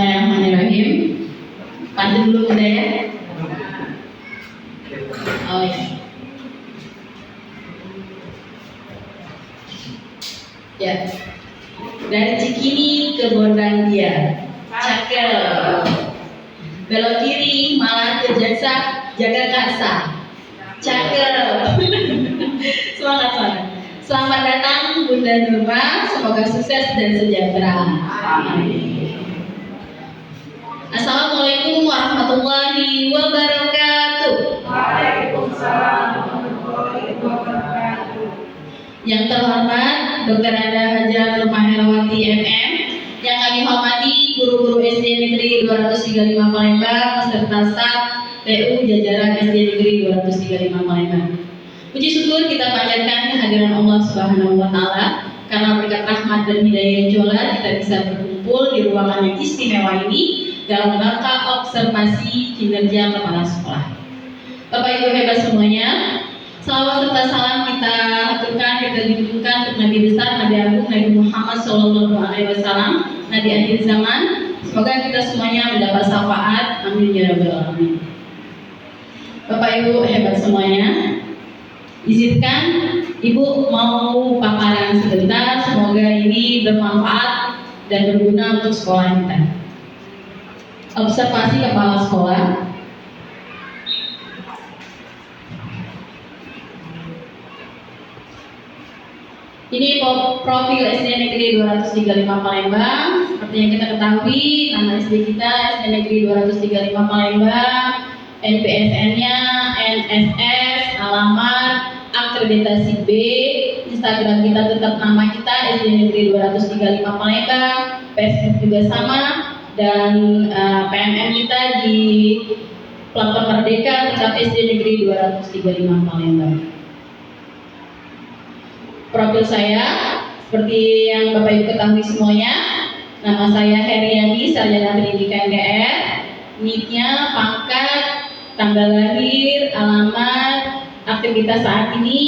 Bismillahirrahmanirrahim. Pantun dulu udah ya? Oh ya. Ya. Dari Cikini ke Bondandia. Cakep. Belok kiri malah ke Jagakarsa. Cakep. Semangat. Selamat datang Bunda Nurma, semoga sukses dan sejahtera. Amin. Assalamualaikum warahmatullahi wabarakatuh. Waalaikumsalam warahmatullahi wabarakatuh. Yang terhormat Dr. Anda Haja Nurma Herawati MM, yang kami hormati guru-guru SD Negeri 235 Palembang beserta staf TU jajaran SD Negeri 235 Palembang. Puji syukur kita panjatkan kehadiran Allah Subhanahu wa Ta'ala, karena berkat rahmat dan hidayah Jola kita bisa berkumpul di ruangan yang istimewa ini dalam rangka observasi kinerja kepala sekolah. Bapak Ibu hebat semuanya, salawat serta salam kita aturkan, kita junjungkan untuk Nabi besar, Nabi Agung, Nabi Muhammad SAW, Nabi akhir zaman. Semoga kita semuanya mendapat syafaat. Amin ya rabbal alamin. Bapak Ibu hebat semuanya, izinkan Ibu mau paparan sebentar, semoga ini bermanfaat dan berguna untuk sekolah kita. Observasi kepala sekolah. Ini profil SD Negeri 235 Palembang. Seperti yang kita ketahui, nama SD kita SD Negeri 235 Palembang, NPSN-nya NSS, alamat, akreditasi B, Instagram kita tetap nama kita SD Negeri 235 Palembang, Facebook juga sama, dan PMM kita di Platform Merdeka tetap SD Negeri 235 Palembang. Profil saya, seperti yang Bapak Ibu ketahui semuanya, nama saya Heriani, sarjana pendidikan GR, NIK-nya, pangkat, tanggal lahir, alamat, aktivitas saat ini,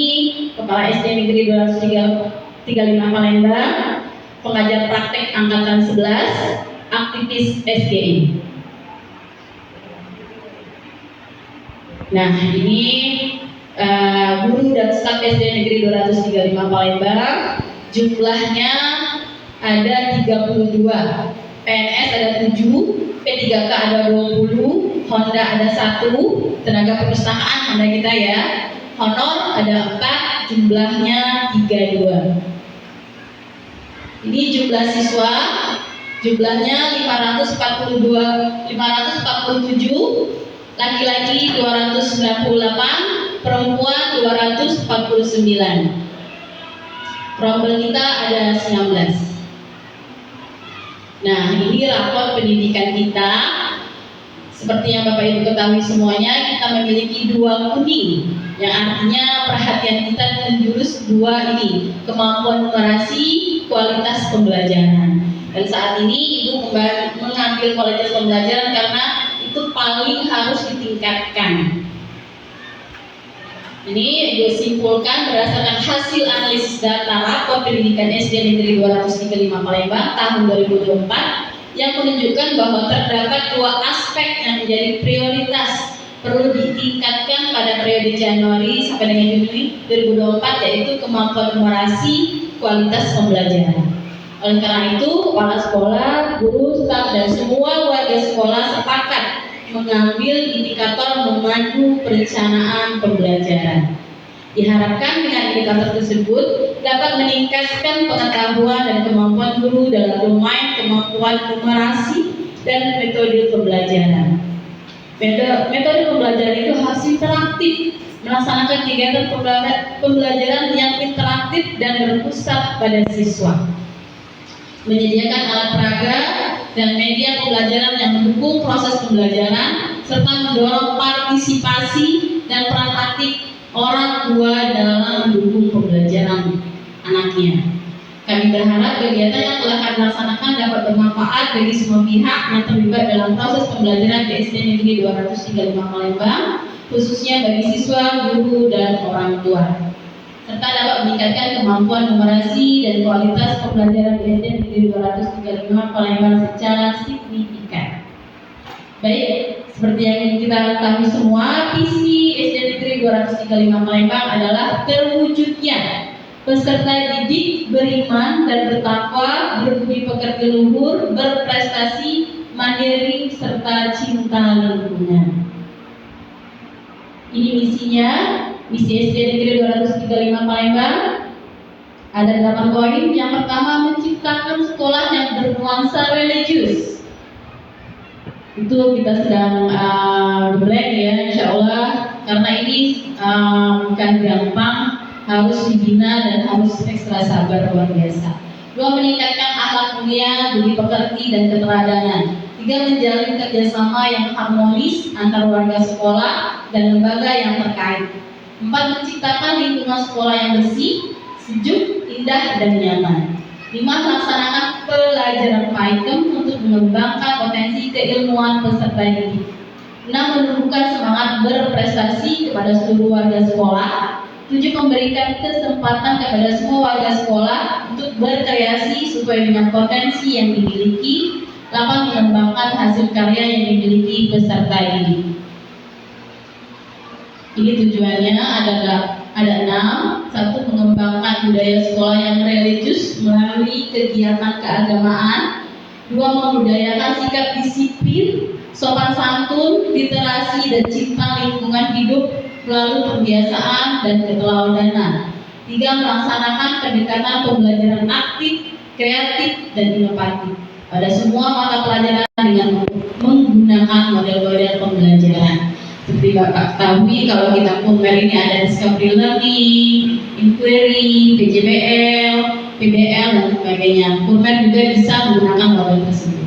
Kepala SD Negeri 235 Palembang, pengajar praktek angkatan 11, aktivis SGI. Nah, ini guru dan staf SD Negeri 235 Palembang, jumlahnya ada 32, PNS ada 7, P3K ada 20, Honda ada 1, tenaga perpustakaan Honda kita ya, honor ada 4, jumlahnya 32. Ini jumlah siswa, jumlahnya 547, laki-laki 298, perempuan 249. Rombel kita ada 19. Nah, ini rapor pendidikan kita. Seperti yang Bapak Ibu ketahui semuanya, kita memiliki 2 kuning, yang artinya perhatian kita menjurus 2 ini, kemampuan numerasi, kualitas pembelajaran. Dan saat ini Ibu mengambil kualitas pembelajaran karena itu paling harus ditingkatkan. Ini Ibu simpulkan berdasarkan hasil analisis data rapor pendidikan SD Negeri 235 Palembang tahun 2024 yang menunjukkan bahwa terdapat 2 aspek yang menjadi prioritas perlu ditingkatkan pada periode Januari sampai dengan Juni 2024, yaitu kemampuan numerasi, kualitas pembelajaran. Oleh karena itu, kepala sekolah, guru, staf, dan semua warga sekolah sepakat mengambil indikator memandu perencanaan pembelajaran. Diharapkan dengan indikator tersebut dapat meningkatkan pengetahuan dan kemampuan guru dalam domain kemampuan numerasi dan metode pembelajaran. Metode pembelajaran itu harus interaktif, melaksanakan kegiatan pembelajaran yang interaktif dan berpusat pada siswa, menyediakan alat peraga dan media pembelajaran yang mendukung proses pembelajaran, serta mendorong partisipasi dan peran aktif orang tua dalam mendukung pembelajaran anaknya. Kami berharap kegiatan yang telah kami laksanakan dapat bermanfaat bagi semua pihak yang terlibat dalam proses pembelajaran di SD Negeri 235 Palembang, khususnya bagi siswa, guru, dan orang tua. serta dapat meningkatkan kemampuan numerasi dan kualitas pembelajaran di SD Negeri 235 Palembang secara signifikan. Baik, seperti yang kita ketahui semua, visi SD Negeri 235 Palembang adalah terwujudnya peserta didik beriman dan bertakwa, berbudi pekerti luhur, berprestasi, mandiri, serta cinta lingkungan. Ini misinya, misi SD Negeri 235 Palembang. Ada 8 poin. Yang pertama, menciptakan sekolah yang bernuansa religius. Itu kita sedang berlek ya, insya Allah, karena ini bukan gampang, harus dibina dan harus ekstra sabar luar biasa. 2, meningkatkan akhlak mulia, budi pekerti dan keteladanan. 3, menjalin kerjasama yang harmonis antar warga sekolah dan lembaga yang terkait. 4, menciptakan lingkungan sekolah yang bersih, sejuk, indah dan nyaman. 5, melaksanakan pelajaran PAIKEM untuk mengembangkan potensi keilmuan peserta didik. 6, menumbuhkan semangat berprestasi kepada seluruh warga sekolah. 7, memberikan kesempatan kepada semua warga sekolah untuk berkreasi sesuai dengan potensi yang dimiliki. 8, mengembangkan hasil karya yang dimiliki peserta didik. Ini tujuannya ada 6. 1, mengembangkan budaya sekolah yang religius melalui kegiatan keagamaan. 2, membudayakan sikap disiplin, sopan santun, literasi dan cinta lingkungan hidup melalui pembiasaan dan keteladanan. 3, melaksanakan pendekatan pembelajaran aktif, kreatif dan inovatif pada semua mata pelajaran dengan menggunakan model-model pembelajaran. Seperti Bapak ketahui, kalau kita Kunmer ini ada discovery learning, inquiry, PJBL, PBL dan sebagainya. Kunmer juga bisa menggunakan model tersebut.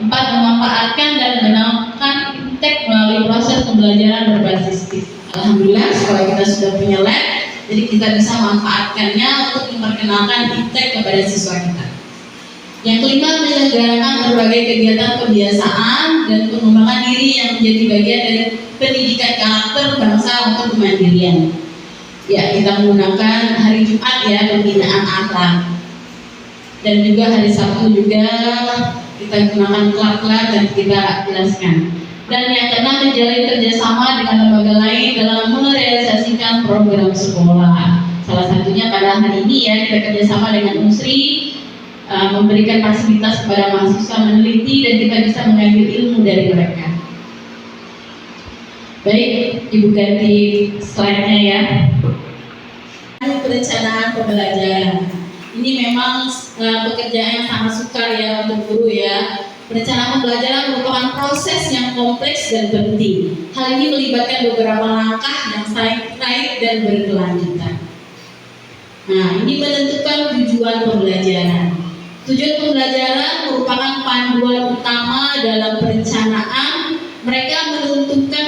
4, memanfaatkan dan mengenalkan fintech melalui proses pembelajaran berbasis TIP. Alhamdulillah, sekolah kita sudah punya lab, jadi kita bisa memanfaatkannya untuk memperkenalkan fintech kepada siswa kita. Yang kelima, menyelenggarakan berbagai kegiatan kebiasaan dan pengembangan diri yang menjadi bagian dari pendidikan karakter bangsa untuk kemandirian. Ya, kita menggunakan hari Jumat ya, pembinaan akhlak. Dan juga hari Sabtu juga kita gunakan klub-klub dan kita jelaskan. Dan yang keenam, menjalin kerjasama dengan lembaga lain dalam merealisasikan program sekolah. Salah satunya pada hari ini ya, kita kerjasama dengan UNSRI, memberikan fasilitas kepada mahasiswa meneliti dan kita bisa mengambil ilmu dari mereka. Baik, Ibu ganti slide-nya ya. Perencanaan pembelajaran. Ini memang pekerjaan yang sangat sukar ya untuk guru ya. Perencanaan pembelajaran merupakan proses yang kompleks dan penting. Hal ini melibatkan beberapa langkah yang saling terkait dan berkelanjutan. Nah, ini menentukan tujuan pembelajaran. Tujuan pembelajaran merupakan panduan utama dalam perencanaan. Mereka menentukan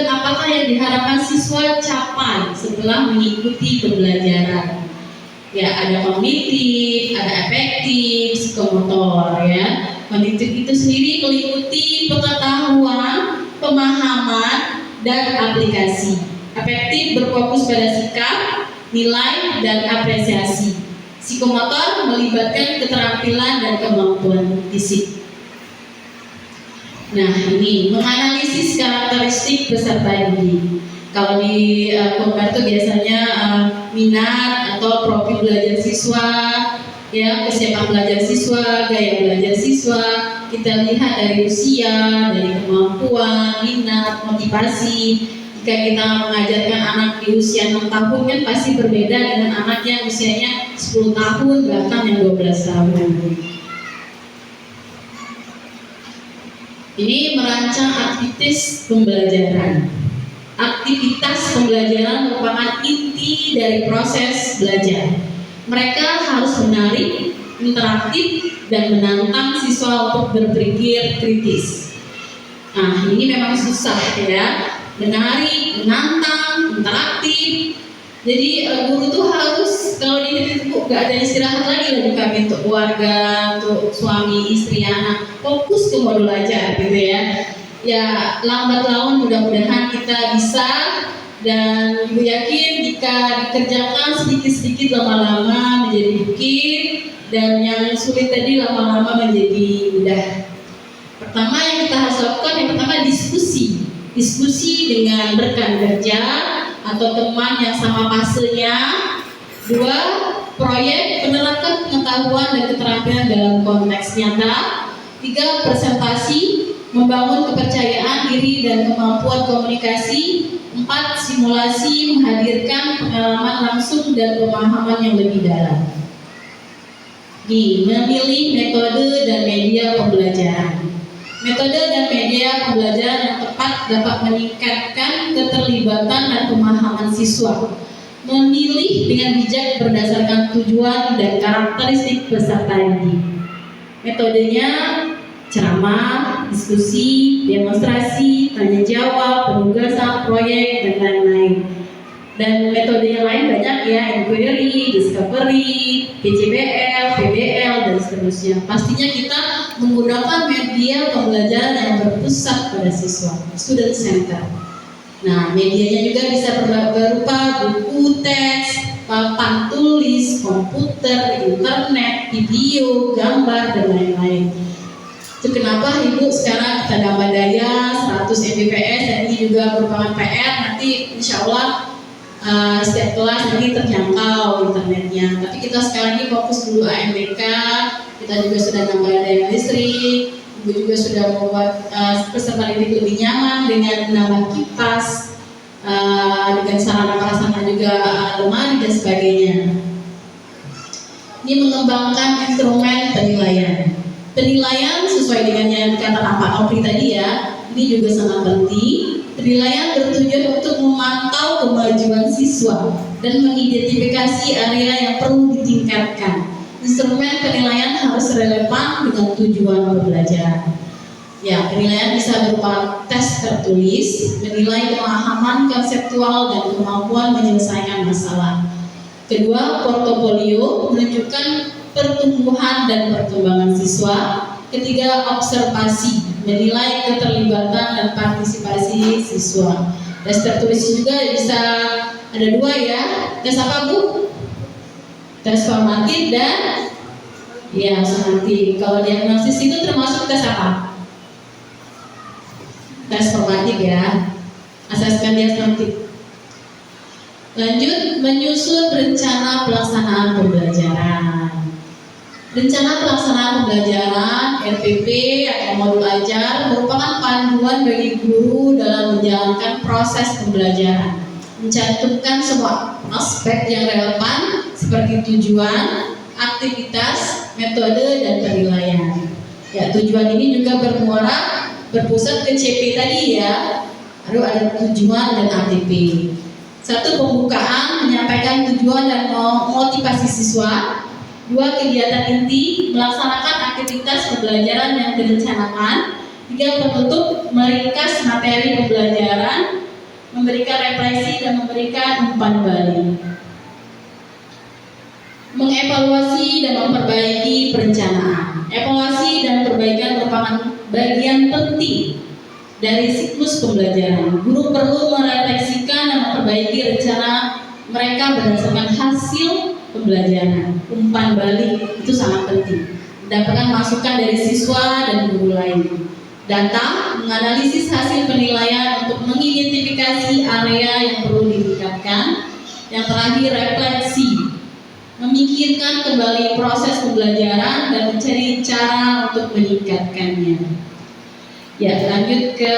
apakah yang diharapkan siswa capai setelah mengikuti pembelajaran. Ya, ada kognitif, ada efektif, psikomotor ya. Kognitif itu sendiri meliputi pengetahuan, pemahaman, dan aplikasi. Efektif berfokus pada sikap, nilai, dan apresiasi. Psikomotor melibatkan keterampilan dan kemampuan fisik. Nah, ini menganalisis karakteristik peserta didik. Kalau di Kunmer itu biasanya minat atau profil belajar siswa, ya, kesiapan belajar siswa, gaya belajar siswa. Kita lihat dari usia, dari kemampuan, minat, motivasi. Jika kita mengajarkan anak di usia 6 tahun kan pasti berbeda dengan anak yang usianya 10 tahun bahkan yang 12 tahun. Ini merancang aktivitas pembelajaran. Aktivitas pembelajaran merupakan inti dari proses belajar. Mereka harus menarik, interaktif, dan menantang siswa untuk berpikir kritis. Nah, ini memang susah ya. Menarik, menantang, interaktif. Jadi guru itu harus, kalau di titik itu gak ada istirahat lagi dari kami untuk keluarga, untuk suami, istri, anak. Fokus ke modul aja gitu ya. Ya, lambat laun mudah-mudahan kita bisa Dan Ibu yakin jika dikerjakan sedikit-sedikit lama-lama menjadi bukit, dan yang sulit tadi lama-lama menjadi mudah. Pertama yang kita harus lakukan, yang pertama diskusi dengan rekan kerja atau teman yang sama fasenya. Dua, proyek penerapkan pengetahuan dan keterampilan dalam konteks nyata. Tiga, presentasi membangun kepercayaan diri dan kemampuan komunikasi. Empat, simulasi menghadirkan pengalaman langsung dan pemahaman yang lebih dalam. Memilih metode dan media pembelajaran. Metode dan media pembelajaran yang tepat dapat meningkatkan keterlibatan dan pemahaman siswa. Memilih dengan bijak berdasarkan tujuan dan karakteristik peserta didik. Metodenya ceramah, diskusi, demonstrasi, tanya jawab, penugasan, proyek, dan lain-lain. Dan metode yang lain banyak ya, inquiry, discovery, PJBL, PBL, dan seterusnya. Pastinya kita menggunakan media pembelajaran yang berpusat pada siswa, student center. Nah, medianya juga bisa berupa buku, teks, papan tulis, komputer, internet, video, gambar, dan lain-lain. Itu kenapa Ibu sekarang kita nambah daya 100 Mbps, dan ini juga merupakan PR. Nanti insya Allah setiap kelas nanti terjangkau internetnya. Tapi kita sekarang ini fokus dulu AMBK. Kita juga sudah nambah daya listrik. Ibu juga sudah membuat peserta didik lebih nyaman dengan menambah kipas, dengan sarana prasarana juga lemari dan sebagainya. Ini mengembangkan instrumen penilaian. Penilaian sesuai dengan yang dikatakan Pak Audrey tadi ya, ini juga sangat penting. Penilaian bertujuan untuk memantau kemajuan siswa dan mengidentifikasi area yang perlu ditingkatkan. Instrumen penilaian harus relevan dengan tujuan pembelajaran. Ya, penilaian bisa berupa tes tertulis, menilai pemahaman konseptual dan kemampuan menyelesaikan masalah. Kedua, portofolio menunjukkan pertumbuhan dan perkembangan siswa. Ketiga, observasi menilai keterlibatan dan partisipasi siswa. Tes tertulis juga bisa ada dua ya. Tes apa Bu? Tes formatif dan ya sumatif. Kalau diagnosis itu termasuk tes apa? Tes formatif ya. Asesmen diagnostik. Lanjut, menyusun rencana pelaksanaan pembelajaran. Rencana pelaksanaan pembelajaran RPP atau modul ajar merupakan panduan bagi guru dalam menjalankan proses pembelajaran. Mencantumkan semua aspek yang relevan seperti tujuan, aktivitas, metode, dan penilaian. Ya, tujuan ini juga berpusat ke CP tadi ya. Lalu ada tujuan dan ATP. Satu, pembukaan menyampaikan tujuan dan motivasi siswa. Dua, kegiatan inti melaksanakan aktivitas pembelajaran yang direncanakan. Tiga, penutup meringkas materi pembelajaran, memberikan refleksi dan memberikan umpan balik. Mengevaluasi dan memperbaiki perencanaan. Evaluasi dan perbaikan merupakan bagian penting dari siklus pembelajaran. Guru perlu merefleksikan dan memperbaiki rencana mereka berdasarkan hasil pembelajaran. Umpan balik itu sangat penting. Mendapatkan masukan dari siswa dan guru lain. Data, menganalisis hasil penilaian untuk mengidentifikasi area yang perlu ditingkatkan. Yang terakhir, refleksi, memikirkan kembali proses pembelajaran dan mencari cara untuk meningkatkannya. Ya, lanjut ke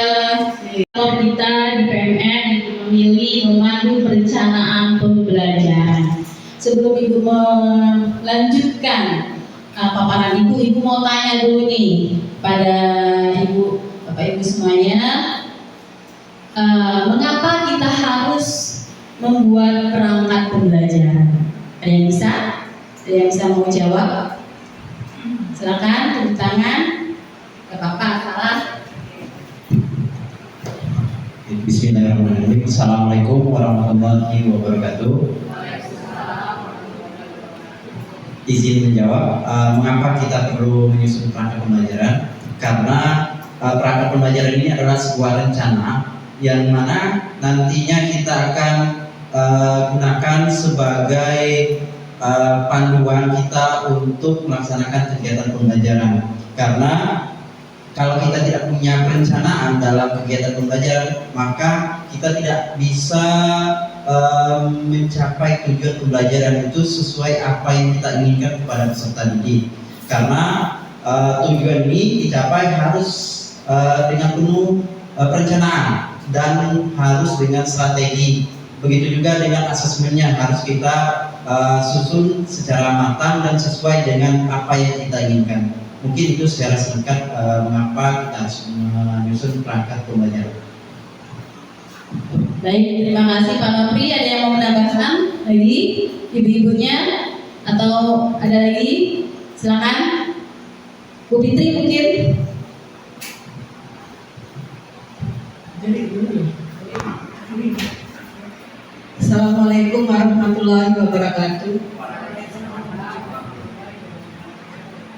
kalau kita di PMN memilih memandu perencanaan pembelajaran. Sebelum Ibu melanjutkan paparan Ibu mau tanya dulu nih pada Ibu, Bapak Ibu semuanya, mengapa kita harus membuat perangkat pembelajaran? Ada yang bisa? Ada yang bisa mau jawab? Silakan, tepuk tangan. Gak apa-apa, salah. Bismillahirrahmanirrahim. Assalamualaikum warahmatullahi wabarakatuh. Izin menjawab, mengapa kita perlu menyusun perangkat pembelajaran? Karena perangkat pembelajaran ini adalah sebuah rencana yang mana nantinya kita akan gunakan sebagai panduan kita untuk melaksanakan kegiatan pembelajaran. Karena kalau kita tidak punya perencanaan dalam kegiatan pembelajaran, maka kita tidak bisa mencapai tujuan pembelajaran itu sesuai apa yang kita inginkan kepada peserta didik. Karena tujuan ini dicapai harus dengan penuh perencanaan dan harus dengan strategi. Begitu juga dengan asesmennya harus kita susun secara matang dan sesuai dengan apa yang kita inginkan. Mungkin itu secara singkat mengapa kita harus menyusun perangkat pembelajaran. Baik, terima kasih Pak Nopri. Ada yang mau menambahkan lagi ibu-ibunya atau ada lagi? Silakan Bu Fitri mungkin. Assalamualaikum warahmatullahi wabarakatuh.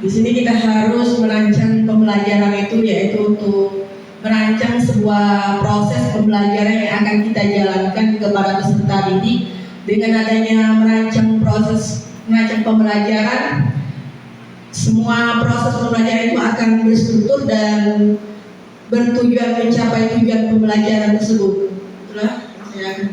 Di sini kita harus merancang pembelajaran itu, yaitu untuk merancang sebuah proses pembelajaran yang akan kita jalankan kepada peserta didik. Dengan adanya merancang pembelajaran, semua proses pembelajaran itu akan berstruktur dan bertujuan mencapai tujuan pembelajaran tersebut. Itulah saya akan.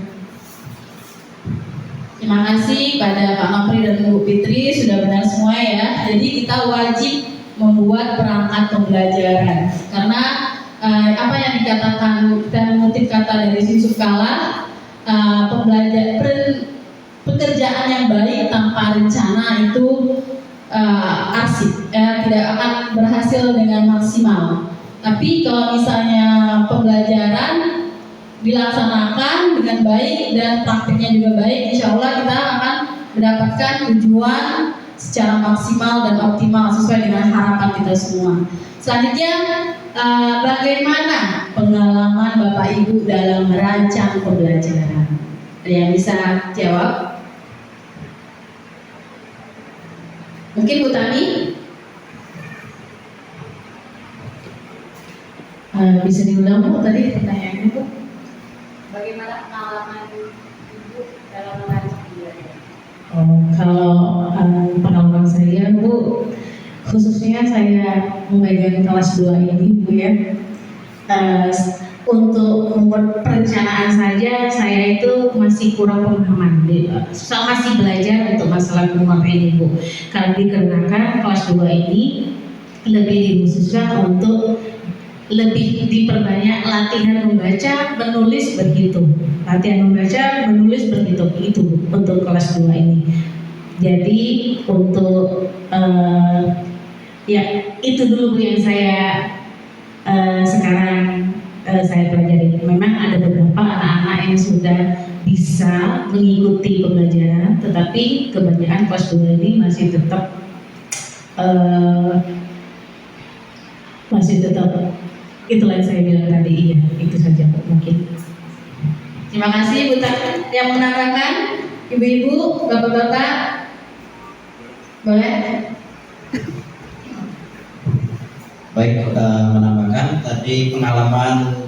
Terima kasih pada Pak Nopri dan Bu Fitri, sudah benar semua ya. Jadi kita wajib membuat perangkat pembelajaran karena apa yang dikatakan, kita mengutip kata dari Yusuf Kala, pekerjaan yang baik tanpa rencana itu arsip, tidak akan berhasil dengan maksimal. Tapi kalau misalnya pembelajaran dilaksanakan dengan baik dan praktiknya juga baik, insya Allah kita akan mendapatkan tujuan secara maksimal dan optimal sesuai dengan harapan kita semua. Selanjutnya, bagaimana pengalaman Bapak Ibu dalam merancang pembelajaran? Ada yang bisa jawab? Mungkin Bu Tami? Bisa diulang Bu tadi pertanyaannya Bu? Bagaimana pengalaman Ibu dalam merancang pembelajaran? Kalau pengalaman saya Bu, khususnya saya memegang kelas 2 ini Bu ya, untuk membuat perencanaan saja saya itu masih kurang pemahaman, saya masih belajar untuk masalah nomor ini Bu. Karena dikarenakan kelas 2 ini lebih dikhususkan untuk lebih diperbanyak latihan membaca, menulis, berhitung. Latihan membaca, menulis, berhitung itu untuk kelas 2 ini. Jadi untuk ya itu dulu yang saya sekarang saya pelajari. Memang ada beberapa anak-anak yang sudah bisa mengikuti pembelajaran, tetapi kebanyakan kelas 2 ini masih tetap itulah yang saya bilang tadi. Iya, itu saja mungkin. Terima kasih Bu Tami. Yang menambahkan, ibu-ibu, bapak-bapak, boleh? Baik, menambahkan tadi pengalaman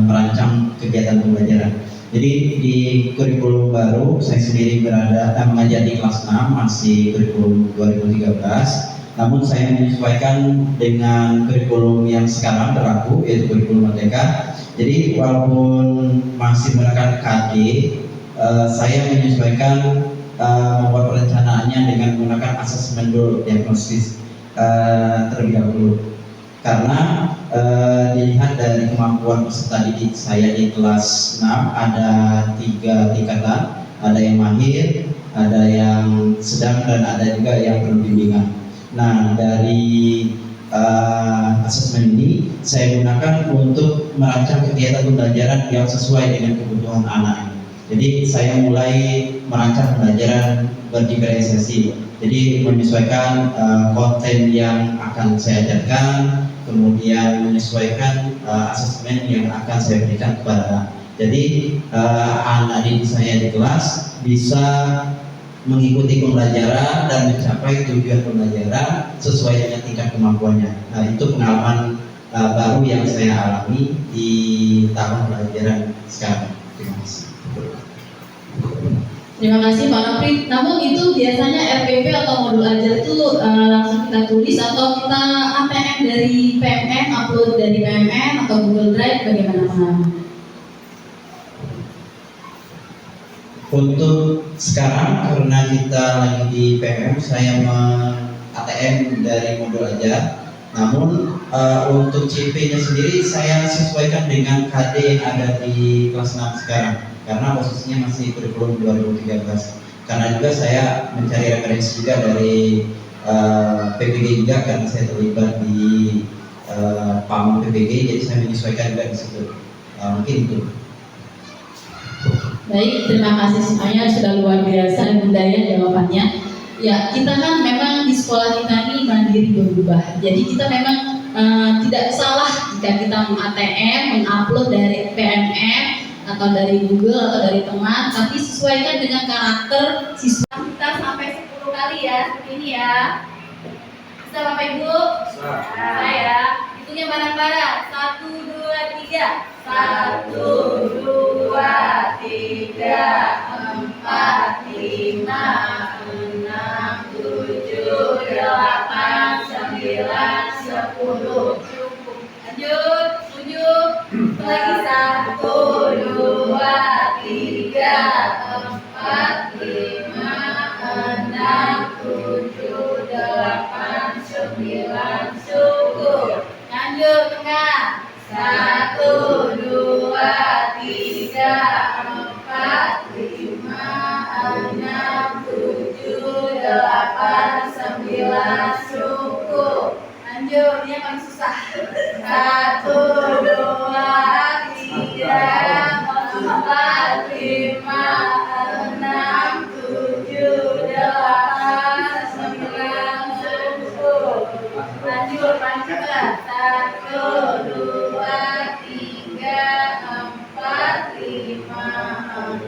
merancang kegiatan pembelajaran. Jadi di kurikulum baru saya sendiri mengajar di kelas 6, masih kurikulum 2013. Namun saya menyesuaikan dengan kurikulum yang sekarang berlaku, yaitu kurikulum Merdeka. Jadi walaupun masih menggunakan KD, saya menyesuaikan membuat perencanaannya dengan menggunakan asesmen dulu, diagnosis terlebih dahulu. Karena dilihat dari kemampuan peserta didik saya di kelas 6 ada 3 tingkatan, ada yang mahir, ada yang sedang, dan ada juga yang perlu bimbingan. Nah, dari asesmen ini saya gunakan untuk merancang kegiatan pembelajaran yang sesuai dengan kebutuhan anak ini. Jadi saya mulai merancang pembelajaran berdiferensiasi. Jadi menyesuaikan konten yang akan saya ajarkan, kemudian menyesuaikan asesmen yang akan saya berikan kepada anak. Jadi anak didik saya di kelas bisa mengikuti pembelajaran dan mencapai tujuan pembelajaran sesuai dengan tingkat kemampuannya. Nah, itu pengalaman baru yang saya alami di tahun pelajaran sekarang. Terima kasih. Terima kasih Pak Nopri. Namun itu biasanya RPP atau modul ajar itu langsung kita tulis atau kita ATM dari PMN, upload dari PMN atau Google Drive, bagaimana Pak? Untuk sekarang karena kita lagi di PMM, saya ATM dari modul aja. Namun untuk CP-nya sendiri saya sesuaikan dengan KD yang ada di kelas 6 sekarang, karena posisinya masih kurikulum 2013. Karena juga saya mencari referensi juga dari PPG juga, karena saya terlibat di PAM PPG, jadi saya menyesuaikan juga di situ. Mungkin itu. Baik, terima kasih semuanya, sudah luar biasa dan budaya jawabannya. Ya, kita kan memang di sekolah kita ini mandiri berubah. Jadi kita memang tidak salah jika kita meng-ATM, mengupload dari PMM atau dari Google atau dari teman, tapi sesuaikan dengan karakter siswa. Kita sampai 10 kali ya, seperti ini ya. Bisa Bapak Ibu? Bisa ya. Hitungnya bareng-bareng. 1, 2, 3. 1, 2, 3, 4, 5, 6, 7, 8, 9, 10. Cukup. Lanjut. 7. Lagi 1, 2, 3, 4, 5, 6, 7, 8, 9. Cukup. Lanjut tengah. 1, 2, 3, 4, 5, 6, 7, 8, 9. Cukup. Lanjut, ini yang paling susah. 1, 2, 3, 4, 5, 6, 7, 8, 9. Cukup. Lanjut, lanjutkan. 1, 2, 3, 4, 5,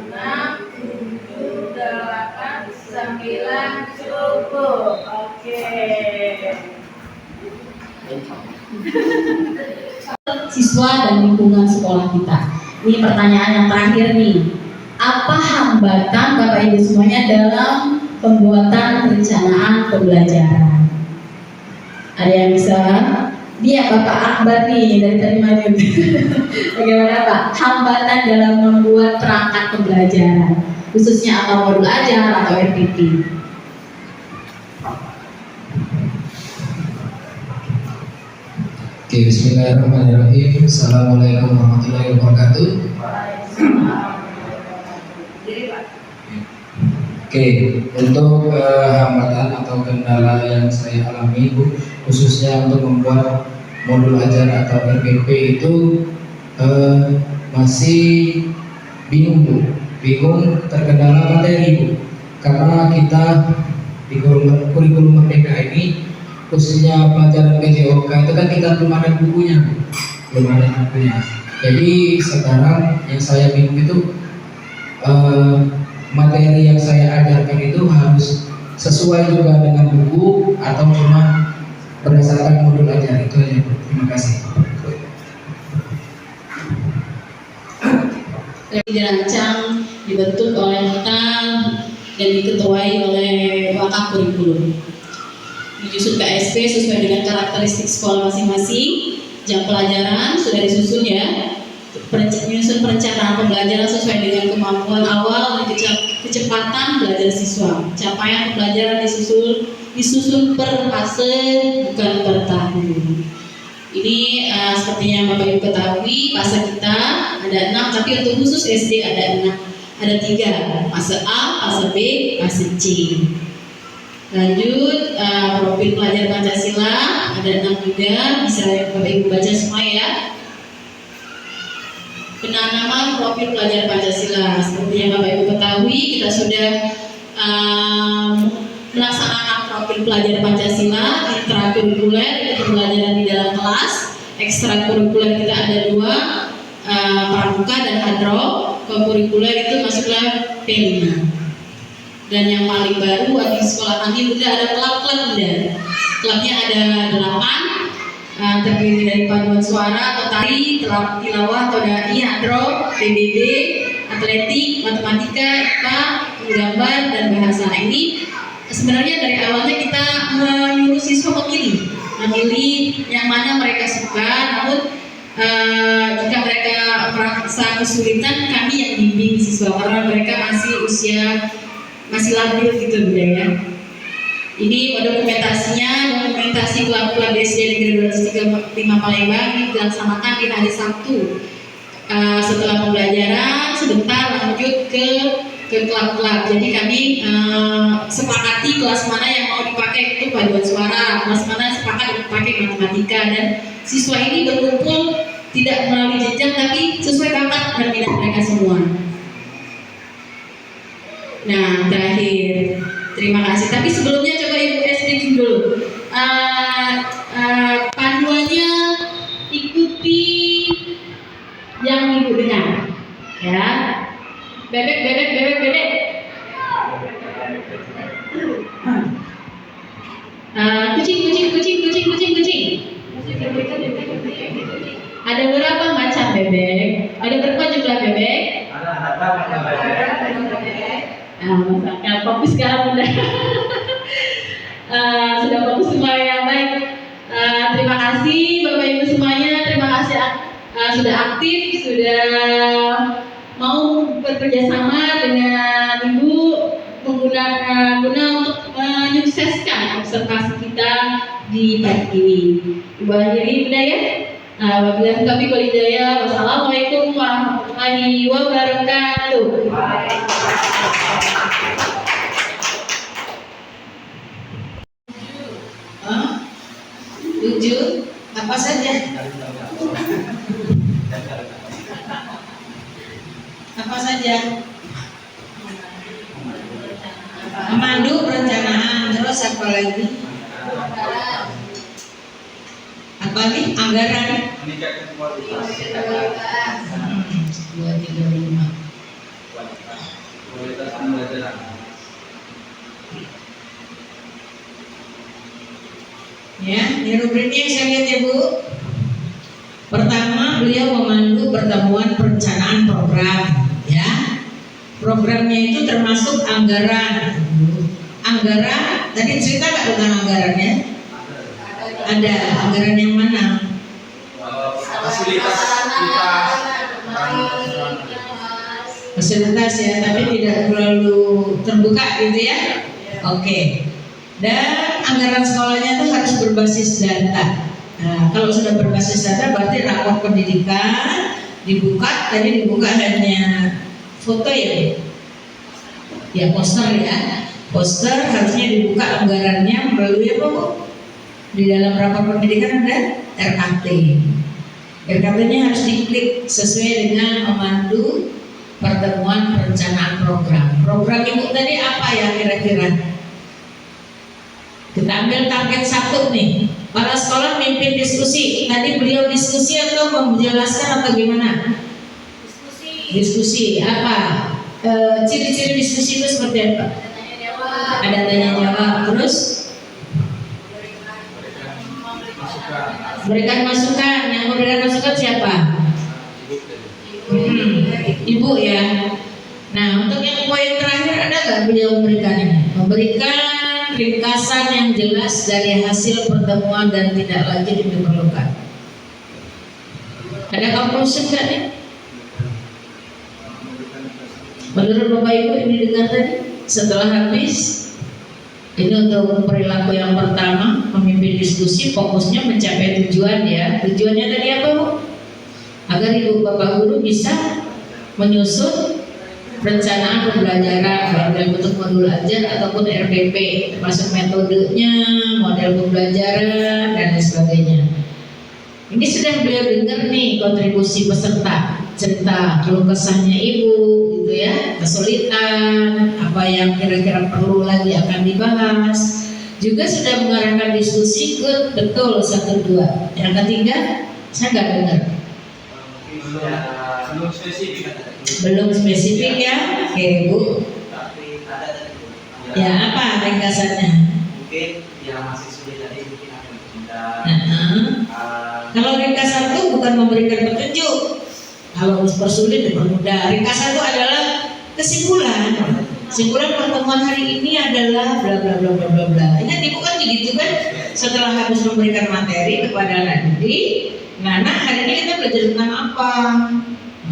6, 7, 8, 9. Cukup. Oke. Siswa dan lingkungan sekolah kita. Ini pertanyaan yang terakhir nih. Apa hambatan Bapak Ibu semuanya dalam pembuatan perencanaan pembelajaran? Ada yang bisa? Dia Bapak Akbar nih dari Tarimadun. Bagaimana Pak? Hambatan dalam membuat perangkat pembelajaran, khususnya atau modul ajar atau RPP. Oke, bismillahirrahmanirrahim. Assalamualaikum warahmatullahi wabarakatuh. Oke, untuk hambatan atau kendala yang saya alami Bu, khususnya untuk membuat modul ajar atau RPP itu masih bingung Bu, terkendala materi Bu, karena kita di kurikulum Merdeka ini khususnya pelajaran PJOK itu kan kita belum ada bukunya, Jadi sekarang yang saya bingung itu materi yang saya ajarkan itu harus sesuai juga dengan buku atau cuma berdasarkan modul ajar. Itu aja. Terima kasih. Dirancang, dibentuk oleh kita dan diketuai oleh wakaf kurikulum. Menyusun KSP sesuai dengan karakteristik sekolah masing-masing. Jam pelajaran sudah disusun ya. Menyusun perencanaan pembelajaran sesuai dengan kemampuan awal dan kecepatan belajar siswa. Capaian pembelajaran disusun per fase, bukan per tahun. Ini seperti yang Bapak Ibu ketahui, fase kita ada 6, tapi untuk khusus SD ada 6, ada 3, fase A, fase B, fase C. Lanjut, profil pelajar Pancasila ada 6 juga, bisa Bapak Ibu baca semua ya. Penanaman profil pelajar Pancasila, seperti yang Bapak Ibu ketahui, kita sudah melaksanakan profil pelajar Pancasila intrakurikuler, itu pembelajaran di dalam kelas. Ekstrakurikuler kita ada 2, pramuka dan hadro. Kurikuler itu masuklah P5. Dan yang paling baru di sekolah kami udah ada klub-klub Klubnya ada 8, terdiri dari paduan suara atau tari, tilawah atau dai, hadroh, PBB, atletik, matematika, IPA, menggambar, dan bahasa. Nah, ini sebenarnya dari awalnya kita menyuruh siswa memilih yang mana mereka suka, namun jika mereka merasa kesulitan, kami yang bimbing siswa karena mereka masih labil gitu Bunda ya. Ini dokumentasi klub SD Negeri 235 Palembang ini dilaksanakan di hari Sabtu. Setelah pembelajaran sebentar lanjut ke klub-klub. Jadi kami sepakati kelas mana yang mau dipakai untuk paduan suara, kelas mana sepakat dipakai matematika, dan siswa ini berkumpul tidak melalui jenjang tapi sesuai bakat dan minat mereka semua. Nah, terakhir, terima kasih. Tapi sebelumnya coba Ibu speaking dulu. Panduannya ikuti yang Ibu dengar, ya. Bebek. Kucing. Ada berapa macam bebek? Ada berapa jumlah bebek? Nah, fokus sekarang Bunda. Sudah fokus semua ya, baik. Terima kasih Bapak Ibu semuanya. Terima kasih sudah aktif, sudah mau bekerja sama dengan Ibu guna untuk menyukseskan observasi kita di pagi ini. Ibu akhiri Bunda ya. Wabillahi taufiq wal hidayah. Wassalamualaikum warahmatullahi wabarakatuh. Tujuh, apa saja? Apa saja? Memandu perencanaan, terus apa lagi? Apa lagi? Anggaran. 235. Ya, ini rubriknya saya lihat ya Bu. Pertama, beliau memandu pertemuan perencanaan program, ya. Programnya itu termasuk anggaran. Anggaran, tadi cerita nggak tentang anggarannya? Ada anggaran yang mana? Fasilitas ya, tapi tidak terlalu terbuka gitu ya. Oke. Dan anggaran sekolahnya itu harus berbasis data. Nah, kalau sudah berbasis data berarti rapor pendidikan dibuka, tadi dibuka hanya foto ya, ya poster ya, poster harusnya dibuka anggarannya melalui apa Bu? Di dalam rapor pendidikan ada RKT. RKT-nya harus diklik sesuai dengan memandu pertemuan perencanaan program. Program Ibu tadi apa ya kira-kira? Kita ambil target 1 nih. Para sekolah mimpin diskusi. Tadi beliau diskusi atau menjelaskan atau gimana? Diskusi apa? Ciri-ciri diskusi itu seperti apa? Ada tanya jawab. Terus berikan masukan. Yang memberikan masukan siapa? Ibu ya. Nah, untuk yang poin terakhir ada nggak beliau memberikan ringkasan yang jelas dari hasil pertemuan dan tidak lagi diperlukan. Ada conclusion nggak nih? Menurut Bapak Ibu ini dengar tadi setelah habis ini untuk perilaku yang pertama memimpin diskusi, fokusnya mencapai tujuan ya. Tujuannya tadi apa Bu? Agar Ibu Bapak Guru bisa menyusun perencanaan pembelajaran baik dalam bentuk modul ajar ataupun RPP, termasuk metodenya, model pembelajaran dan lain sebagainya. Ini sudah beliau dengar nih kontribusi peserta, cerita keluh kesahnya Ibu gitu ya, kesulitan, apa yang kira-kira perlu lagi akan dibahas. Juga sudah mengarahkan diskusi ke betul 1, 2. Yang ketiga saya nggak dengar. Belum spesifik ya, oke Bu. Ya apa ringkasannya? mungkin yang masih sulit tadi mungkin akan ditunda. Kalau ringkasan itu bukan memberikan petunjuk. Kalau persulit dipermudah. Ringkasan itu adalah kesimpulan. Kesimpulan pertemuan hari ini adalah bla bla bla bla bla bla. Ingat ibu kan gitu kan? Setelah habis memberikan materi kepada anak didik, Nana hari ini kita belajar tentang apa?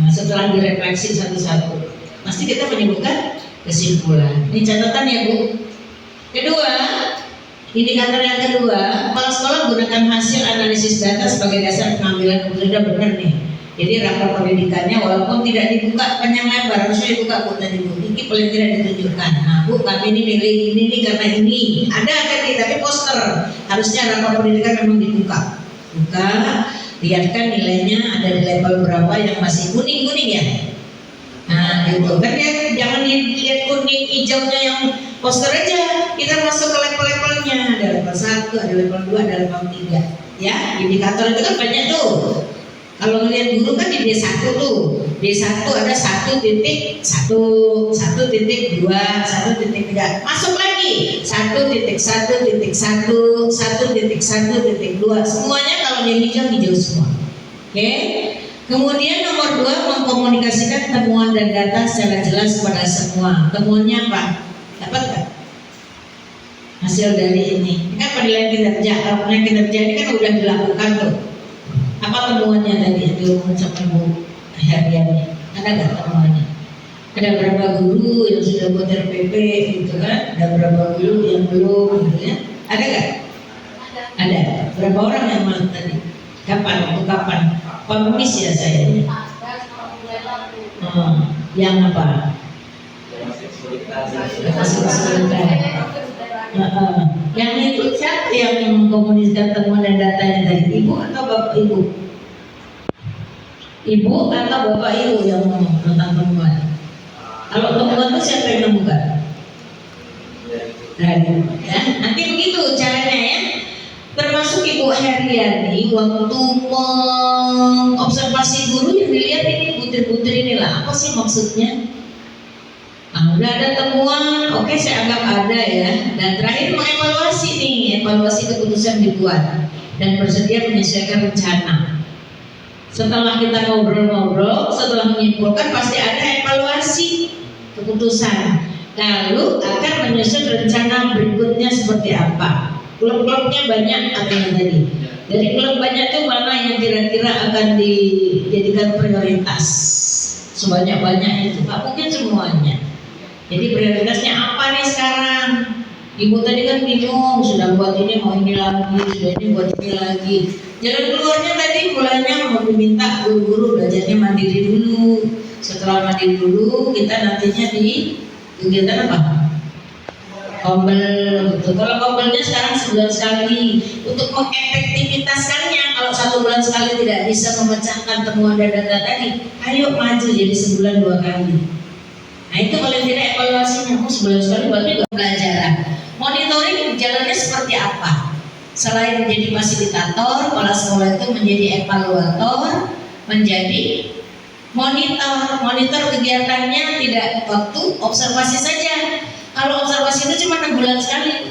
Nah, setelah direfleksi satu-satu, pasti kita menyebutkan kesimpulan. Ini catatan ya Bu. Kedua, indikator yang kedua, kepala sekolah gunakan hasil analisis data sebagai dasar pengambilan keputusan. Benar nih. Jadi rapor pendidikannya walaupun tidak dibuka panjang lebar, harusnya dibuka Bu tadi Bu. Ini paling tidak ditunjukkan. Nah Bu, kami ini milih ini nih karena ini. Ada tadi tapi poster. Harusnya rapor pendidikan memang dibuka. Buka, lihatkan nilainya ada di level berapa yang masih kuning-kuning ya. Nah gitu kan ya, jangan dilihat kuning hijaunya yang poster aja. Kita masuk ke level-levelnya. Ada level 1, ada level 2, ada level 3. Ya, indikator itu kan banyak tuh. Kalau ngelihat guru kan di D1 tuh, D1 ada 1.1, 1.2, 1.3, masuk lagi 1.1, 1.1, 1.1, 1.2, semuanya kalau dia hijau semua. Oke. Kemudian nomor 2, mengkomunikasikan temuan dan data secara jelas kepada semua. Temuannya apa? Dapat nggak? Hasil dari ini. Ini kan penilaian kinerja. Kalau penilaian kinerja ini kan udah dilakukan tuh. Apa temuannya tadi yang diumumkan sama Bu Heriani? Ada nggak temuannya? Ada berapa guru yang sudah buat RPP gitu kan? Ada berapa guru yang belum gitu ya? Ada nggak? Ada. Berapa orang yang malam tadi? Kapan? Waktu kapan? Pengemis ya saya. Yang apa? Masih kesulitan. Yang itu siapa yang mengkomunikasikan temuan dan datanya tadi? Ibu atau bapak ibu? Ibu atau bapak ibu yang ngomong tentang temuan? Kalau temuan itu siapa yang nemukan? Ya, nanti begitu caranya ya. Termasuk Ibu Heriani waktu mengobservasi guru yang dilihat ini butir-butir inilah apa sih maksudnya? Nah, udah ada temuan, oke saya anggap ada ya. Dan terakhir mengevaluasi nih, evaluasi keputusan dibuat dan bersedia menyesuaikan rencana. Setelah kita ngobrol-ngobrol, setelah menyimpulkan pasti ada evaluasi keputusan. Lalu akan menyusun rencana berikutnya seperti apa. Klub-klubnya banyak katanya tadi. Dari klub banyak itu mana yang kira-kira akan dijadikan prioritas? Sebanyak-banyak itu, nggak mungkin semuanya. Jadi prioritasnya apa nih sekarang? Ibu tadi kan bingung, sudah buat ini mau ini lagi, sudah ini buat ini lagi. Jalan keluarnya tadi mulanya mau diminta guru-guru belajarnya mandiri dulu. Setelah mandiri dulu, kita nantinya di kegiatan apa? Kombel gitu. Kalau kombelnya sekarang sebulan sekali. Untuk mengefektivitaskannya, kalau 1 bulan sekali tidak bisa memecahkan temuan dan data tadi, ayo maju jadi sebulan 2 kali. Nah itu paling tidak evaluasinya. Sebulan sekali berarti pembelajaran. Monitoring jalannya seperti apa? Selain menjadi fasilitator, kepala sekolah itu menjadi evaluator, menjadi monitor kegiatannya tidak waktu observasi saja. Kalau observasi itu cuma 6 bulan sekali.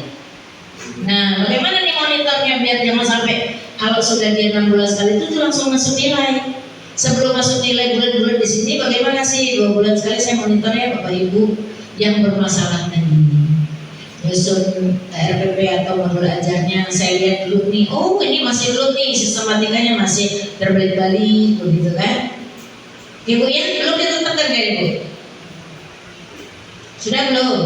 Nah, bagaimana nih monitornya biar jangan sampai kalau sudah dia 6 bulan sekali itu langsung masuk nilai. Sebelum masuk nilai bulan-bulan di sini, bagaimana sih 2 bulan sekali saya monitornya Bapak Ibu yang bermasalah tadi. Nyusun RPP atau modul ajarnya saya lihat dulu nih. Oh, ini masih belum nih, sistematikanya masih terbalik-balik begitu kan? Ibu ya, belum ditentukan nggak Ibu? Sudah belum?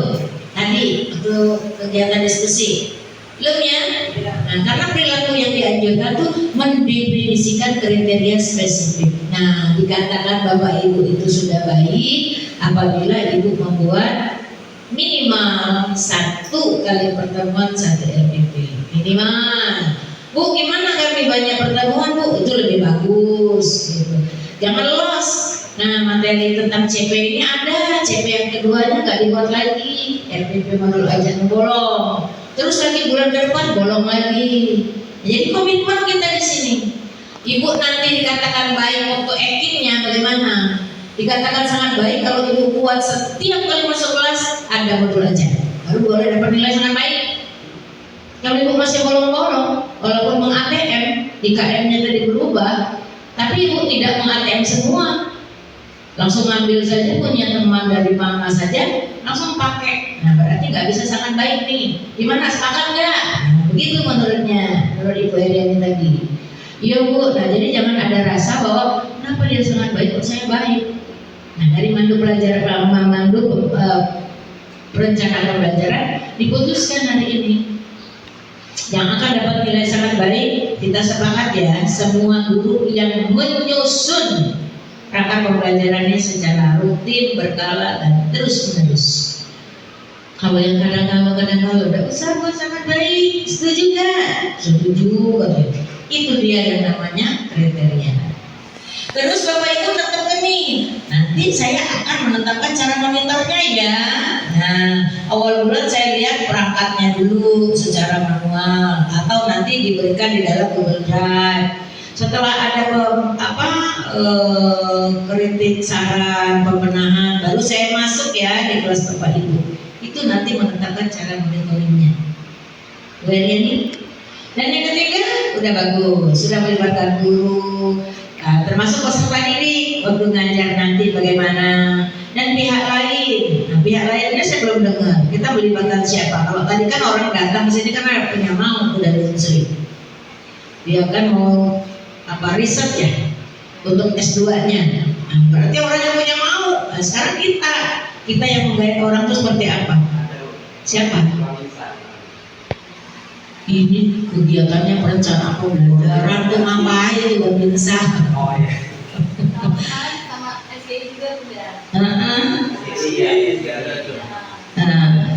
Tadi untuk kegiatan diskusi belum ya? Nah, karena perilaku yang dianjurkan tuh mendefinisikan kriteria spesifik. Nah, dikatakan Bapak Ibu itu sudah baik apabila Ibu membuat minimal 1 kali pertemuan 1 RPP. Minimal. Bu, gimana kami banyak pertemuan Bu? Itu lebih bagus gitu. Jangan los. Nah, materi tentang CP ini ada, CP yang keduanya nggak dibuat lagi, RPP modul ajar bolong. Terus lagi bulan depan bolong lagi. Jadi komitmen kita di sini. Ibu nanti dikatakan baik waktu ekimnya bagaimana? Dikatakan sangat baik kalau ibu kuat setiap kali masuk kelas ada modul ajar. Baru boleh dapat nilai sangat baik. Kalau ibu masih bolong-bolong, walaupun meng-ATM, di KM-nya tadi berubah, tapi ibu tidak meng-ATM semua, langsung ambil saja punya teman dari mana saja, langsung pakai. Nah berarti nggak bisa sangat baik nih. Gimana, sepakat nggak? Nah, begitu menurutnya, menurut Ibu Heriani tadi. Iya Bu, nah jadi jangan ada rasa bahwa kenapa dia sangat baik, kok saya baik. Nah dari mandu pelajaran, perencanaan pembelajaran diputuskan hari ini. Yang akan dapat nilai sangat baik, kita sepakat ya, semua guru yang menyusun rangka pembelajarannya secara rutin, berkala, dan terus-menerus. Kalau yang kadang-kadang udah besar, sangat baik, setuju nggak? Setuju, katanya. Itu dia yang namanya kriteria. Terus Bapak Ibu tetapkan nih, nanti saya akan menetapkan cara monitornya ya. Nah, awal bulan saya lihat perangkatnya dulu secara manual, atau nanti diberikan di dalam Google Drive. Setelah ada kritik, saran, pembenahan, baru saya masuk ya di kelas Bapak Ibu. Itu nanti menetapkan cara monitoringnya. Bu Heriani. Dan yang ketiga, udah bagus, sudah melibatkan guru, termasuk peserta didik untuk ngajar nanti bagaimana, dan pihak lain. Nah, pihak lainnya saya belum dengar. Kita melibatkan siapa? Kalau tadi kan orang datang ke sini kan punya mau dari Unsri. Dia kan mau riset ya untuk S2-nya. Nah, berarti orang yang punya mau. Nah, sekarang kita yang menggait orang itu seperti apa? Siapa? Ini kegiatannya perencanaan pembelajaran tuh ngapain juga bisa. Sama SDI juga udah.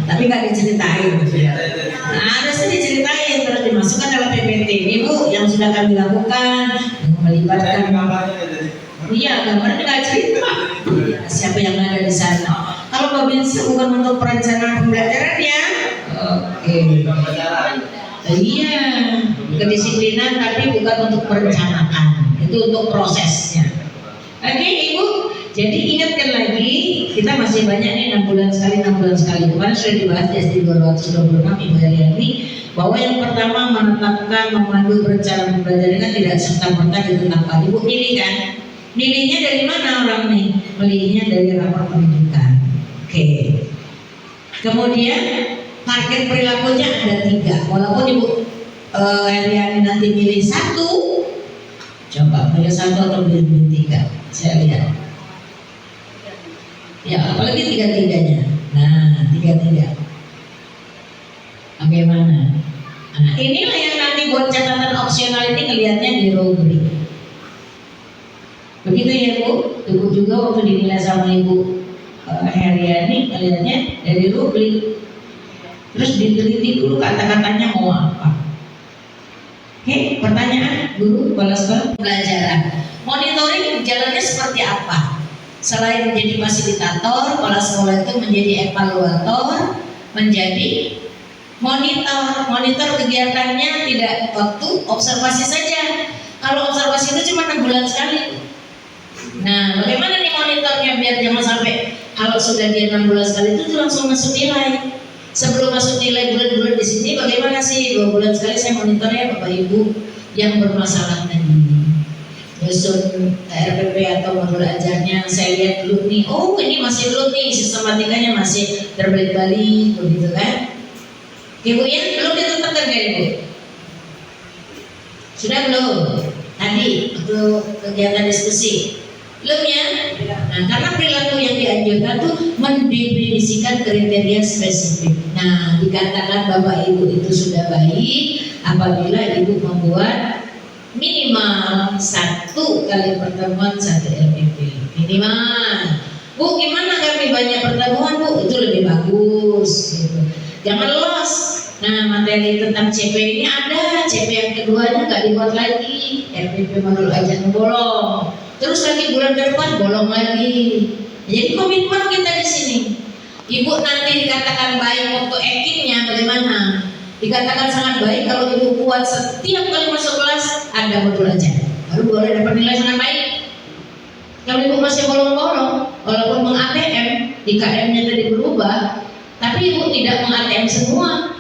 Tapi nggak diceritain. Nah, harus diceritain terus dimasukkan dalam PPT ini Bu yang sudah kami lakukan, yang melibatkan. Iya, gambarnya nggak cerita. Siapa yang ada di sana? Kalau Babinsa bukan untuk perencanaan pembelajaran ya. Oke. Iya, kedisiplinan tapi bukan untuk perencanaan, itu untuk prosesnya. Oke Ibu, jadi ingatkan lagi, kita masih banyak nih 6 bulan sekali. Kemarin sudah dibahas di SD 226 Ibu Heriani, bahwa yang pertama menetapkan memandu perencanaan pembelajaran tidak serta-merta ditetapkan. Ibu milih kan? Milihnya dari mana orang nih? Milihnya dari rapor pendidikan. Oke. Kemudian target perilakunya ada 3. Walaupun Ibu Heriani nanti milih 1, coba pilih 1 atau pilih 3, saya lihat. Ya, apalagi 3-3-nya. Nah, 3-3. Bagaimana? Nah, inilah yang nanti buat catatan opsional ini kelihatannya di rubrik. Begitu ya Bu? Ibu juga waktu dinilai sama Ibu Heriani kelihatannya dari rubrik. Terus diteliti dulu kata-katanya mau apa. Oke, pertanyaan guru kepala sekolah pembelajaran. Monitoring jalannya seperti apa? Selain menjadi fasilitator, kepala sekolah itu menjadi evaluator, menjadi monitor kegiatannya tidak waktu observasi saja. Kalau observasi itu cuma 6 bulan sekali. Nah, bagaimana nih monitornya biar jangan sampai kalau sudah dia 6 bulan sekali itu langsung masuk nilai. Sebelum masuk nilai bulan-bulan di sini, bagaimana sih 2 bulan sekali saya monitornya Bapak Ibu yang bermasalah tadi. Nyusun RPP atau modul ajarnya, saya lihat dulu nih, oh ini masih belum nih, sistematikanya masih terbalik-balik, begitu kan? Ibu ya, belum ditetapkan kan Ibu? Sudah belum? Tadi untuk kegiatan diskusi. Belum ya? Nah, karena perilaku yang dianjurkan tuh mendefinisikan kriteria spesifik. Nah, dikatakan Bapak Ibu itu sudah baik apabila Ibu membuat minimal 1 kali pertemuan 1 LPP. Minimal. Bu, gimana kami banyak pertemuan Bu? Itu lebih bagus. Gitu. Jangan los. Nah, materi tentang CP ini ada. CP yang keduanya nggak dibuat lagi. LPP modul ajar bolong. Terus lagi bulan depan bolong lagi. Jadi komitmen kita di sini. Ibu nanti dikatakan baik untuk ekimnya bagaimana? Dikatakan sangat baik kalau Ibu kuat setiap kali masuk kelas ada modul ajar. Baru boleh dapat nilai sangat baik. Kalau Ibu masih bolong-bolong, walaupun meng-ATM, di KM-nya tadi berubah, tapi Ibu tidak meng-ATM semua.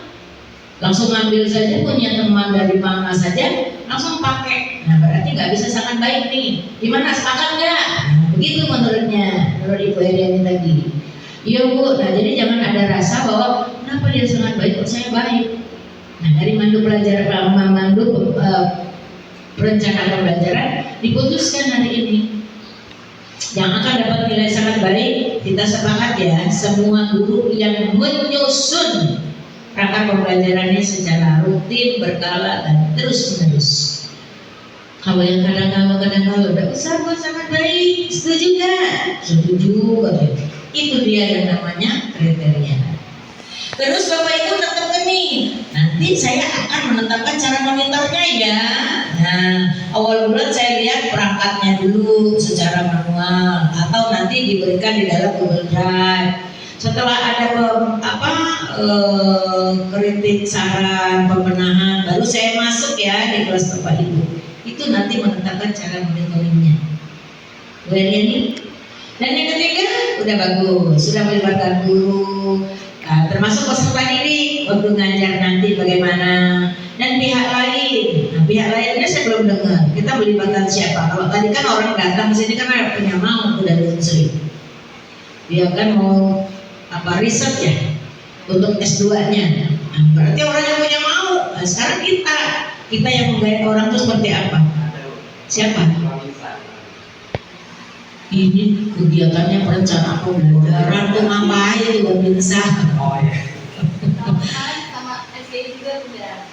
langsung ambil saja, punya teman dari mana saja langsung pakai. Nah berarti nggak bisa sangat baik nih. Gimana, sepakat nggak? Nah, begitu menurutnya, menurut Ibu Heriani tadi. Iya Bu. Nah jadi jangan ada rasa bahwa kenapa dia sangat baik, kok saya baik. Nah dari mandu pelajaran, perencanaan pembelajaran diputuskan hari ini yang akan dapat nilai sangat baik. Kita sepakat ya, semua guru yang menyusun rangka pembelajarannya secara rutin, berkala, dan terus menerus. Kalau yang kadang-kadang udah besar buat sangat baik, setuju nggak? Setuju, katanya. Itu dia yang namanya kriteria. Terus Bapak Ibu tetapkan nih, nanti saya akan menetapkan cara monitornya ya. Nah, awal bulan saya lihat perangkatnya dulu secara manual, atau nanti diberikan di dalam Google Drive. Setelah ada kritik, saran, pembenahan, baru saya masuk ya di kelas Bapak Ibu. Itu nanti menetapkan cara monitoringnya. Ini. Dan yang ketiga, udah bagus, sudah melibatkan guru, termasuk peserta didik untuk ngajar nanti bagaimana, dan pihak lain. Nah, pihak lainnya saya belum dengar. Kita melibatkan siapa? Kalau tadi kan orang datang ke sini kan punya mau dari unsur. Dia kan mau riset ya untuk S2-nya. Nah, berarti orang yang punya mau. Nah, sekarang kita yang menggait orang itu seperti apa? Siapa? Ini kegiatannya perencanaan pembelajaran tuh ngapain juga bisa. Sama SGI juga udah.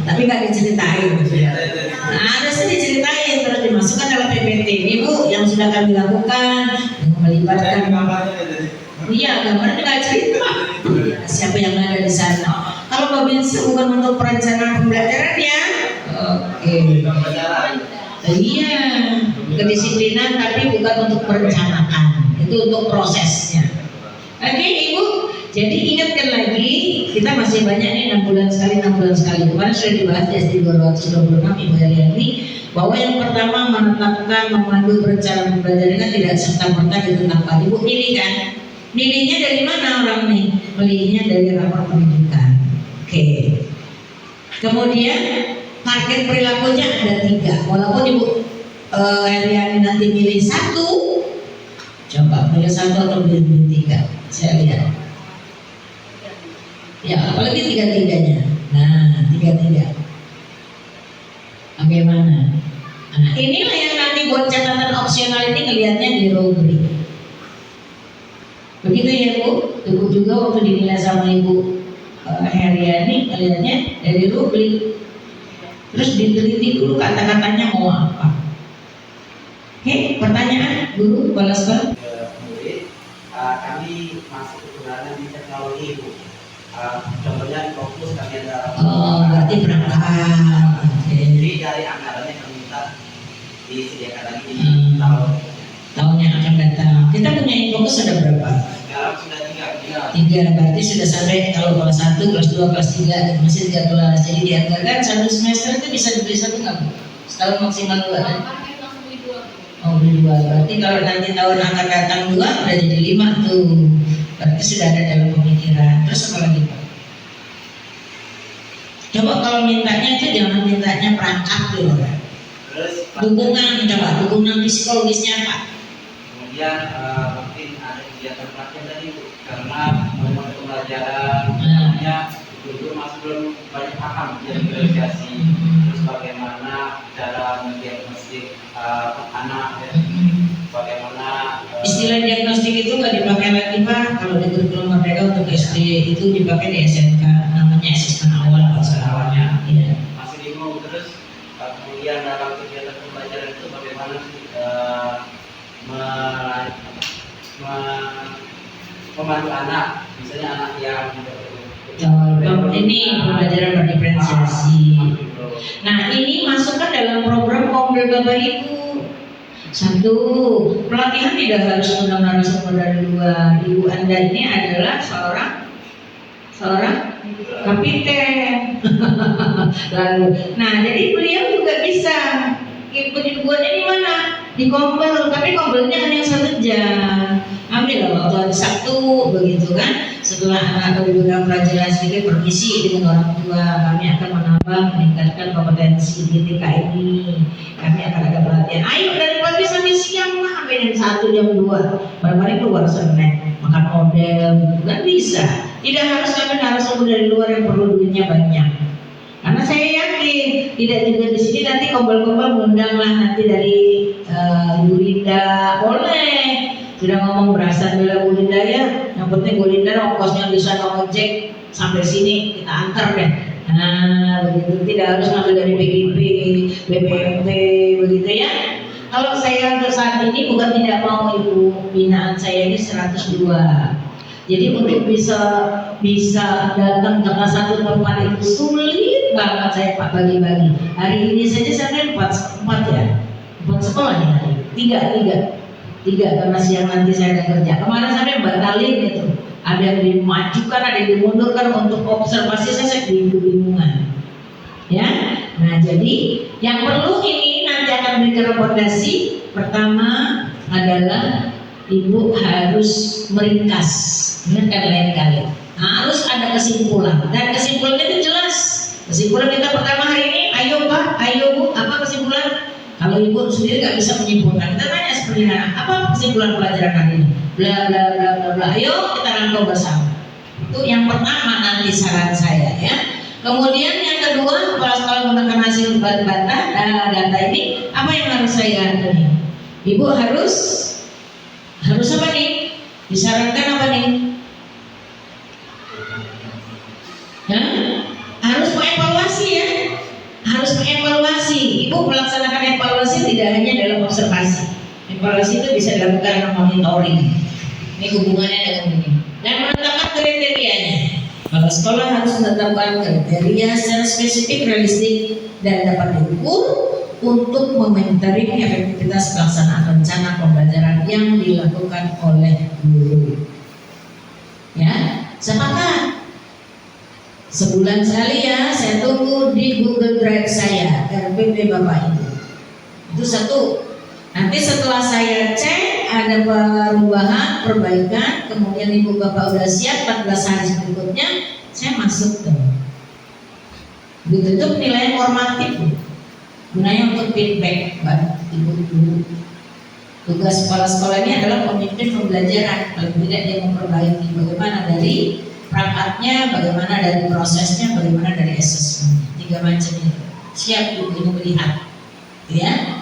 Tapi nggak diceritain. Nah, ada sih diceritain, terus dimasukkan dalam PPT ini Bu yang sudah kami lakukan, yang melibatkan. Iya, gambarnya nggak cerita. Siapa yang ada di sana? Kalau Babinsa bukan untuk perencanaan pembelajaran ya. Oke. Iya, kedisiplinan tapi bukan untuk perencanaan. Itu untuk prosesnya. Oke Ibu. Jadi ingatkan lagi, kita masih banyak nih 6 bulan sekali. Kemarin sudah dibahas di SD 226 Ibu Heriani, bahwa yang pertama menetapkan memandu perencanaan pembelajaran tidak serta-merta ditetapkan. Ibu milih kan? Milihnya dari mana orang nih? Milihnya dari rapor pendidikan. Oke. Kemudian target perilakunya ada 3. Walaupun Ibu Heriani nanti milih 1, coba milih 1 atau milih 3? Saya lihat. Ya, apalagi 3-3-nya. Nah, 3-3. Bagaimana? Nah, inilah yang nanti buat catatan opsional ini ngelihatnya di rubrik. Begitu ya Bu? Ibu juga waktu dinilai sama Ibu Heriani ngelihatnya dari rubrik. Terus diteliti dulu kata-katanya mau apa. Oke, pertanyaan guru kepala sekolah? Kami masuk kebenaran di teknologi Bu. Contohnya fokus kami ada. Berarti berangkat. Jadi dari anggarannya kami minta disediakan lagi di tahun yang akan datang. Kita punya fokus ada berapa? Sekarang sudah 3. 3, berarti sudah sampai kalau kelas 1, kelas 2, kelas 3 masih 3 kelas. Jadi dianggarkan 1 semester itu bisa dibeli 1 nggak Bu? Setahun maksimal 2 kan? Oh beli 2. Berarti kalau nanti tahun akan datang 2 udah jadi 5 tuh. Berarti sudah ada dalam pemikiran. Terus apa lagi Pak? Coba kalau mintanya itu jangan mintanya perangkat dulu. Terus dukungan psikologisnya Pak. Kemudian mungkin ada kegiatan pelatihan tadi Bu, karena memang pembelajaran namanya dulu masih belum banyak paham jadi verifikasi. Terus bagaimana cara mendiagnostik anak ya. Bagaimana istilah diagnostik itu nggak dipakai lagi Pak. Kalau di kurikulum Merdeka untuk SD itu dipakai di SMK, namanya asesmen awal awalnya. Ya. Masih bingung. Terus kemudian dalam kegiatan pembelajaran itu bagaimana sih memandu anak, misalnya anak yang ini pembelajaran berdiferensiasi. Nah ini masukkan dalam program Komdel Bapak Ibu. 1, pelatihan tidak harus menggunakan narasumber dari luar. Ibu Anda ini adalah seorang kapiten. Lalu, nah jadi beliau juga bisa buatnya di mana? Di Kombel, tapi Kombelnya hanya 1 jam. Ambil waktu hari Sabtu begitu kan. Setelah anak diberikan pelajaran sedikit permisi dengan orang tua, kami akan menambah meningkatkan kompetensi di TK ini. Kami akan ada pelatihan. Ayo dari pagi sampai siang lah, sampai jam 1 jam 2. Barang-barang keluar snack, makan model, gitu kan bisa. Tidak harus kami narasumber dari luar yang perlu duitnya banyak. Karena saya yakin tidak juga di sini nanti kombal-kombal ngundang lah nanti dari Ibu Linda, boleh. Sudah ngomong berasa bela Bu Linda ya, yang penting Bu Linda ongkosnya bisa ngojek sampai sini kita antar deh. Nah begitu, tidak harus ngambil dari PGP, BPMP begitu ya. Kalau saya untuk saat ini bukan tidak mau, Ibu, binaan saya ini 102. Jadi untuk bisa datang ke satu tempat itu sulit banget saya Pak bagi-bagi. Hari ini saja saya 4 ya, 4 sekolah ya, 3 karena siang nanti saya ada kerja. Kemarin saya batalin itu, ada yang dimajukan, ada yang dimundurkan untuk observasi, saya bingung-bingungan. Ya, nah jadi yang perlu ini nanti akan berikan rekomendasi. Pertama adalah Ibu harus meringkas, kan lain kali. Harus ada kesimpulan, dan kesimpulannya itu jelas. Kesimpulan kita pertama hari ini, ayo Pak, ayo Bu, apa kesimpulan? Kalau Ibu sendiri nggak bisa menyimpulkan, kita tanya seperti apa kesimpulan pelajaran hari ini? Bla bla bla bla bla. Ayo kita rangkul bersama. Itu yang pertama nanti saran saya ya. Kemudian yang kedua, kepala sekolah menggunakan hasil data ini, apa yang harus saya lakukan? Ibu harus apa nih? Disarankan apa nih? Ya, harus mengevaluasi ya. Harus mengevaluasi. Ibu melaksanakan evaluasi tidak hanya dalam observasi. Evaluasi itu bisa dilakukan dalam monitoring. Ini hubungannya dengan ini. Dan menetapkan kriterianya. Kalau sekolah harus menetapkan kriteria secara spesifik, realistik, dan dapat diukur untuk memonitoring efektivitas pelaksanaan rencana pembelajaran yang dilakukan oleh guru. Ya, sepakat. Sebulan sekali ya, saya tunggu di Google Drive saya, RPP Bapak Ibu. Itu satu. Nanti setelah saya cek ada perubahan, perbaikan, kemudian Ibu Bapak udah siap 14 hari berikutnya, saya masuk tuh. Ditutup nilai normatif, gunanya untuk feedback, Ibu. Tugas kepala sekolah ini adalah pemimpin pembelajaran, paling tidak dia memperbaiki bagaimana dari perangkatnya, bagaimana dari prosesnya, bagaimana dari assessment. 3 macam itu. Siap Ibu melihat, ya.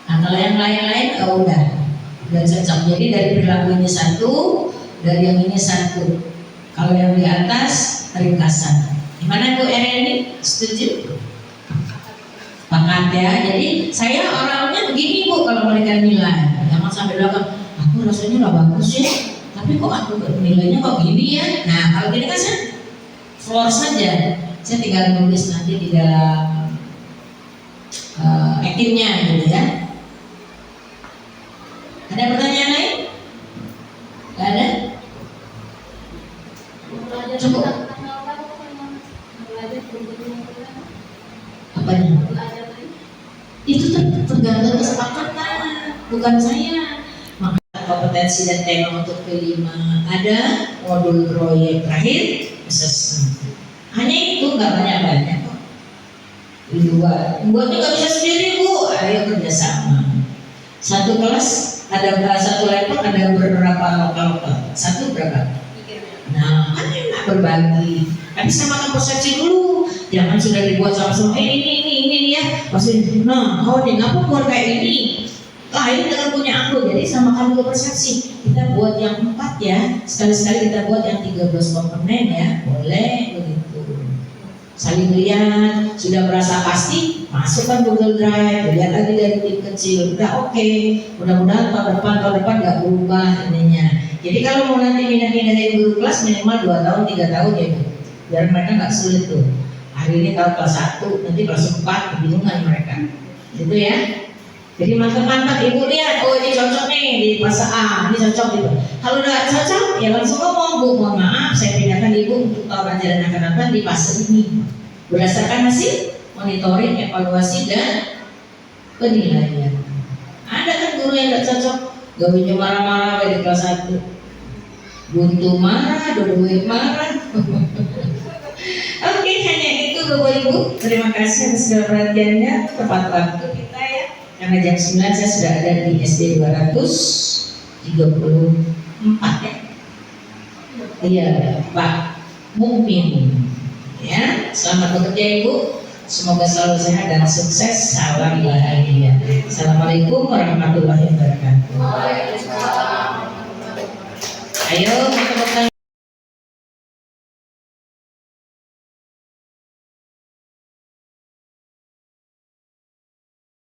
Nah kalau yang lain-lain udah cocok. Jadi dari perilaku ini 1, dari yang ini 1. Kalau yang di atas ringkasan. Gimana Bu Ereni? Setuju? Pakat ya. Jadi saya orangnya begini Bu, kalau mereka nilai, jangan sampai bilang, aku rasanya nggak bagus ya. Tapi kok aku nilainya kok gini ya? Nah kalau gini kan saya floor saja, saya tinggal nulis nanti di dalam actingnya gitu ya. Ada pertanyaan lain? Gak ada? Cukup. Apanya? Itu tergantung kesepakatan, bukan saya. Kompetensi dan tema untuk P5 ada, modul proyek terakhir assessment. Hanya itu, nggak banyak-banyak kok. Buatnya nggak bisa sendiri Bu, ayo kerjasama. Satu kelas ada satu level ada beberapa lokal. Satu berapa? 3. Nah kan enak berbagi. Tapi samakan persepsi dulu, jangan sudah dibuat sama-sama. Ini ya, pasti. Nah, coding apa buat kayak ini? Lain dengan punya aku, jadi samakan dulu persepsi. Kita buat yang 4 ya, sekali-sekali kita buat yang 13 komponen ya, boleh begitu. Saling lihat, sudah merasa pasti, masukkan Google Drive, lihat lagi dari tim kecil, udah oke. Mudah-mudahan tahun depan nggak berubah ininya. Jadi kalau mau nanti pindah-pindahin guru kelas minimal 2 tahun, 3 tahun ya Bu, biar mereka nggak sulit tuh. Hari ini tahun kelas 1, nanti kelas 4 kebingungan mereka, gitu ya. Jadi mantap-mantap Ibu lihat, oh ini cocok nih di fase A, ini cocok gitu. Kalau udah cocok, ya langsung ngomong Bu, mohon maaf saya pindahkan Ibu untuk tahun ajaran akan datang di fase ini. Berdasarkan hasil monitoring, evaluasi dan penilaian. Ada kan guru yang nggak cocok, gawinya marah-marah dari kelas 1. Buntu marah, Dodoit marah. Oke, hanya itu Bapak Ibu. Terima kasih atas segala perhatiannya. Tepat waktu kita ya. Karena jam 9 saya sudah ada di SD 234 ya. Iya, Pak Mukmin. Ya, selamat bekerja Ibu. Semoga selalu sehat dan sukses. Salam bahagia. Assalamualaikum warahmatullahi wabarakatuh. Ayo.